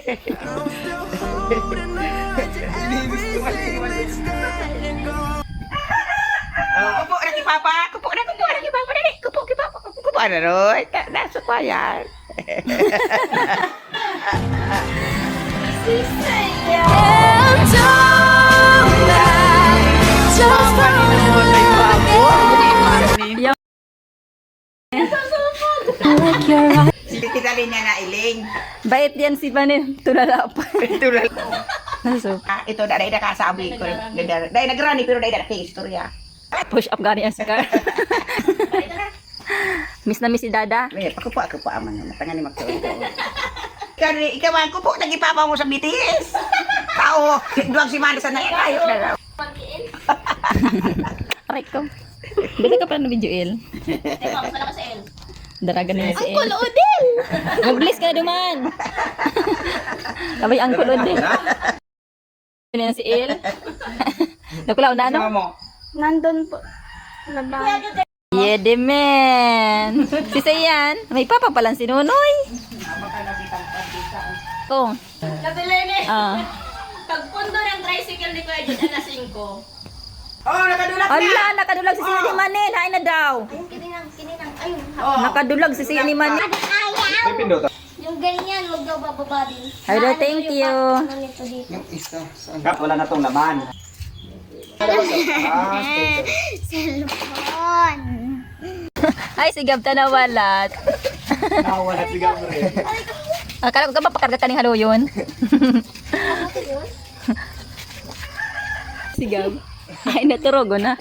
Kupo na ki Papa. Kupo na ki Papa. Dali. Kupo ki Papa. Kupo na roy. Nasa pa yan. Kita rin niya na iling. Bait yan si Panin. Tulala pa. Tulad. Naso. Ito dahil nakasabi ko. Dahil nagrani pero dahil nakikistorya. Push up gani ang scar. Miss na miss si Dada. Pakupo aman na. Matangan ni magtuloy. Ikaw ang kupo. Nagipapa mo sa BTS. Tao. Duwag si Manda sa nakayo na raw. Aray ko. Dito ka pala na video El. Daragan niya si El. Uncle Odel! Mag-bless ka na duman. Kabay Uncle Odel. Yun na si El. Nakulaw na ano? Nandun po. Labang. Yede men. Si Sayan. May papa palang si Nunoy. Kung. Nabilin eh. Ah. Pagpundo ng tricycle ni Kuya Jun, alas 5. Oh, nakadulag na. Ala, nakadulag si Siya ni Manil. Hain na daw. Ayun, kininang. Ayun. Nakadulag si Siya ni Manil. Ayaw! Yung ganyan, huwag daw bababa din. Ay, daw, thank you. Ano nito dito? Kap, wala na tong laman. Cellphone. Ay, si Gabta nawalat. Wala si Gabriel. Akala ko ka mapakarga ka ni halo yun. Si Gab. Ay, naturogo na.